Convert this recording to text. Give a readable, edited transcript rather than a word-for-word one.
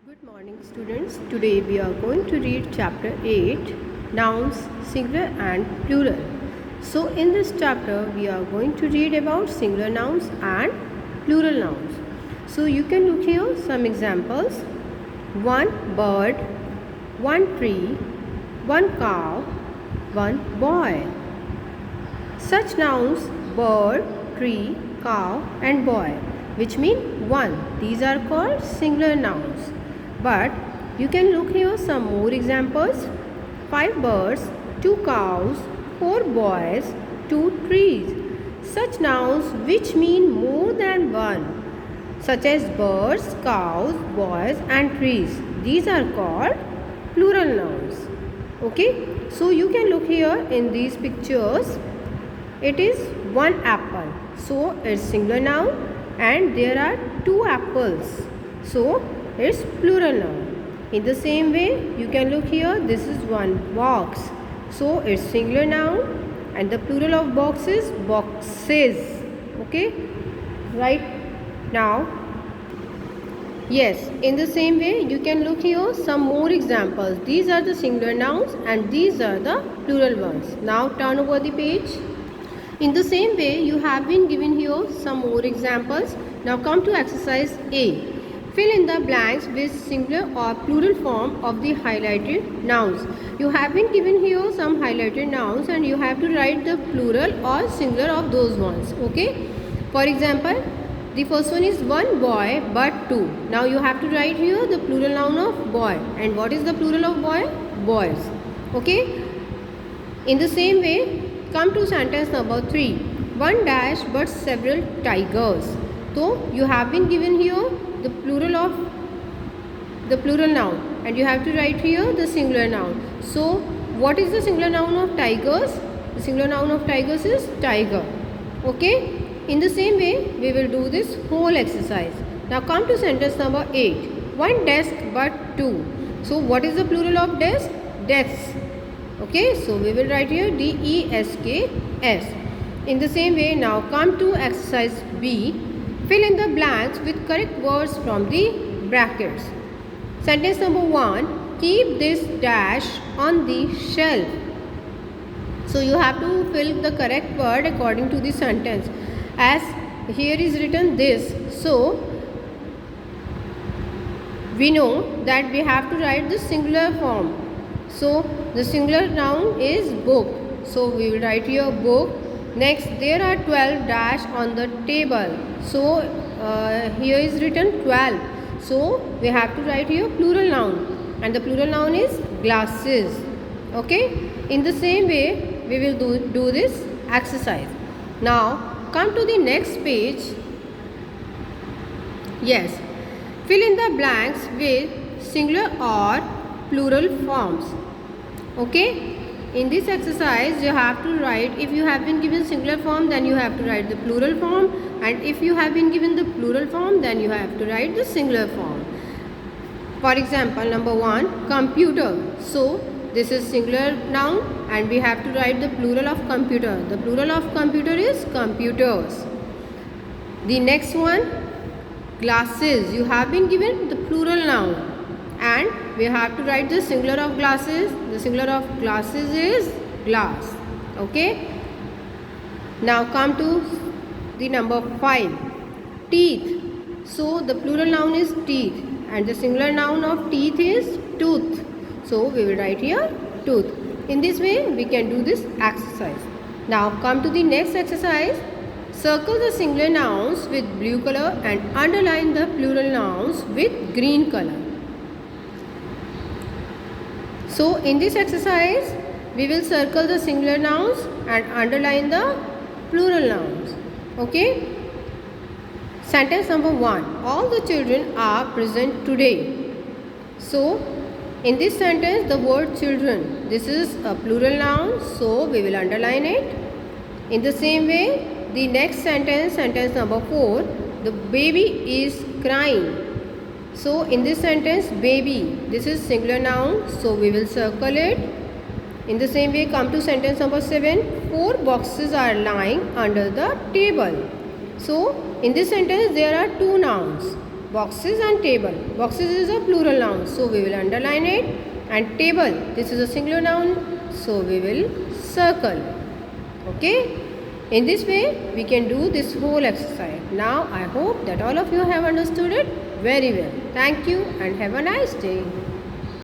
Good morning, students. Today we are going to read chapter 8, Nouns, Singular and Plural. So in this chapter we are going to read about singular nouns and plural nouns. So you can look here some examples. One bird, one tree, one cow, one boy. Such nouns bird, tree, cow and boy, which mean one. These are called singular nouns. But you can look here some more examples. 5 birds, 2 cows, 4 boys, 2 trees. Such nouns which mean more than one, such as birds, cows, boys and trees. These are called plural nouns. Okay, so you can look here in these pictures. It is one apple, so it's singular noun, and there are 2 apples, so it's plural noun. In the same way, you can look here, this is one box, so it's singular noun, and the plural of box is boxes. Okay, right now, yes, in the same way you can look here some more examples. These are the singular nouns and these are the plural ones. Now turn over the page. In the same way, you have been given here some more examples. Now come to exercise A. Fill in the blanks with singular or plural form of the highlighted nouns. You have been given here some highlighted nouns and you have to write the plural or singular of those ones. Okay. For example, the first one is one boy but two. Now you have to write here the plural noun of boy. And what is the plural of boy? Boys. Okay. In the same way, come to sentence number 3. One dash but several tigers. So you have been given here the plural of the plural noun and you have to write here the singular noun. So what is the singular noun of tigers? The singular noun of tigers is tiger. Okay. In the same way, we will do this whole exercise. Now come to sentence number 8. One desk but two. So what is the plural of desk? Desks. Okay, so we will write here D-E-S-K-S. In the same way, now come to exercise B. Fill in the blanks with correct words from the brackets. Sentence number 1. Keep this dash on the shelf. So you have to fill the correct word according to the sentence. As here is written this, so we know that we have to write the singular form. So the singular noun is book. So we will write here book. Next, there are 12 dash on the table. So here is written 12. So we have to write here plural noun. And the plural noun is glasses. Okay. In the same way, we will do this exercise. Now come to the next page. Yes. Fill in the blanks with singular or plural forms. Okay. In this exercise, you have to write, if you have been given singular form, then you have to write the plural form, and if you have been given the plural form, then you have to write the singular form. For example, number 1, computer. So this is singular noun and we have to write the plural of computer. The plural of computer is computers. The next one, glasses. You have been given the plural noun and we have to write the singular of glasses. The singular of glasses is glass. Okay. Now come to the number 5. Teeth. So the plural noun is teeth and the singular noun of teeth is tooth. So we will write here tooth. In this way we can do this exercise. Now come to the next exercise. Circle the singular nouns with blue color and underline the plural nouns with green color. So in this exercise, we will circle the singular nouns and underline the plural nouns. Okay. Sentence number 1. All the children are present today. So in this sentence, the word children, this is a plural noun, so we will underline it. In the same way, the next sentence, sentence number 4, the baby is crying. So in this sentence, baby, this is singular noun, so we will circle it. In the same way, come to sentence number 7. 4 boxes are lying under the table. So in this sentence, there are 2 nouns. boxes and table. Boxes is a plural noun, so we will underline it. And table, this is a singular noun, so we will circle. Okay. In this way, we can do this whole exercise. Now, I hope that all of you have understood it very well. Thank you and have a nice day.